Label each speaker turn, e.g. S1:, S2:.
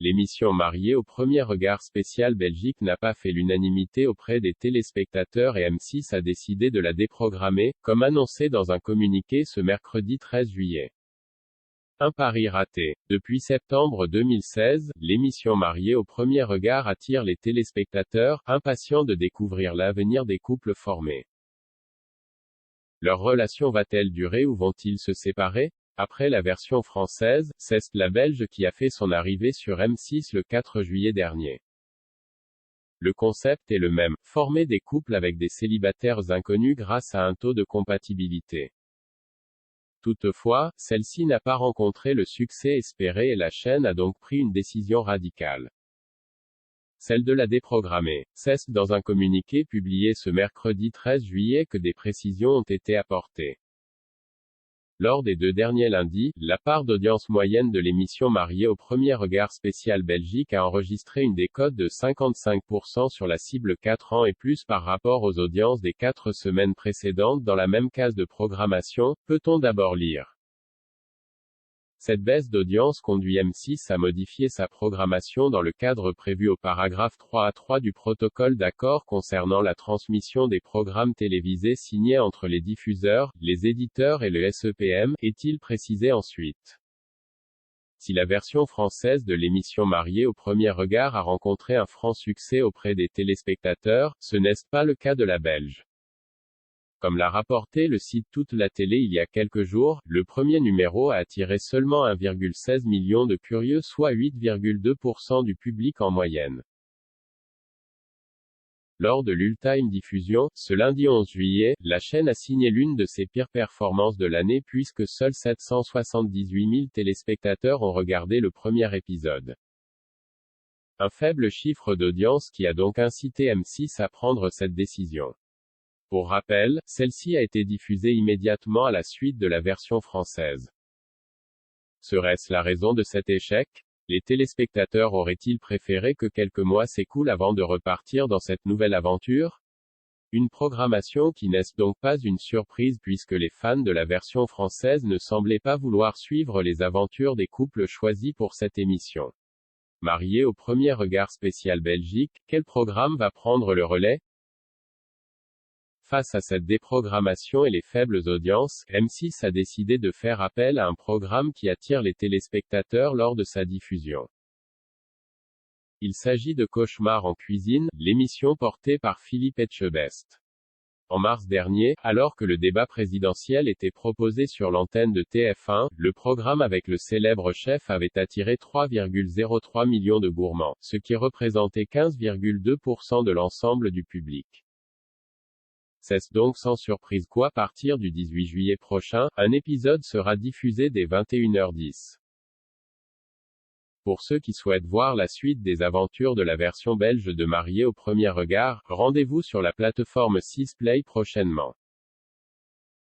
S1: L'émission Marié au premier regard spécial Belgique n'a pas fait l'unanimité auprès des téléspectateurs et M6 a décidé de la déprogrammer, comme annoncé dans un communiqué ce mercredi 13 juillet. Un pari raté. Depuis septembre 2016, l'émission Marié au premier regard attire les téléspectateurs, impatients de découvrir l'avenir des couples formés. Leur relation va-t-elle durer ou vont-ils se séparer? Après la version française, c'est la belge qui a fait son arrivée sur M6 le 4 juillet dernier. Le concept est le même, former des couples avec des célibataires inconnus grâce à un taux de compatibilité. Toutefois, celle-ci n'a pas rencontré le succès espéré et la chaîne a donc pris une décision radicale. Celle de la déprogrammer. C'est dans un communiqué publié ce mercredi 13 juillet que des précisions ont été apportées. Lors des 2 derniers lundis, la part d'audience moyenne de l'émission Marié au premier regard spécial Belgique a enregistré une décote de 55% sur la cible 4 ans et plus par rapport aux audiences des 4 semaines précédentes dans la même case de programmation, peut-on d'abord lire. Cette baisse d'audience conduit M6 à modifier sa programmation dans le cadre prévu au paragraphe 3A3 du protocole d'accord concernant la transmission des programmes télévisés signés entre les diffuseurs, les éditeurs et le SEPM, est-il précisé ensuite. Si la version française de l'émission Marié au premier regard a rencontré un franc succès auprès des téléspectateurs, ce n'est pas le cas de la belge. Comme l'a rapporté le site Toute la Télé il y a quelques jours, le premier numéro a attiré seulement 1,16 million de curieux soit 8,2% du public en moyenne. Lors de l'ultime diffusion, ce lundi 11 juillet, la chaîne a signé l'une de ses pires performances de l'année puisque seuls 778 000 téléspectateurs ont regardé le premier épisode. Un faible chiffre d'audience qui a donc incité M6 à prendre cette décision. Pour rappel, celle-ci a été diffusée immédiatement à la suite de la version française. Serait-ce la raison de cet échec? Les téléspectateurs auraient-ils préféré que quelques mois s'écoulent avant de repartir dans cette nouvelle aventure? Une programmation qui n'est donc pas une surprise puisque les fans de la version française ne semblaient pas vouloir suivre les aventures des couples choisis pour cette émission. Marié au premier regard spécial Belgique, quel programme va prendre le relais? Face à cette déprogrammation et les faibles audiences, M6 a décidé de faire appel à un programme qui attire les téléspectateurs lors de sa diffusion. Il s'agit de Cauchemar en cuisine, l'émission portée par Philippe Etchebest. En mars dernier, alors que le débat présidentiel était proposé sur l'antenne de TF1, le programme avec le célèbre chef avait attiré 3,03 millions de gourmands, ce qui représentait 15,2% de l'ensemble du public. C'est donc sans surprise qu'à partir du 18 juillet prochain, un épisode sera diffusé dès 21h10. Pour ceux qui souhaitent voir la suite des aventures de la version belge de Marié au premier regard, rendez-vous sur la plateforme 6play prochainement.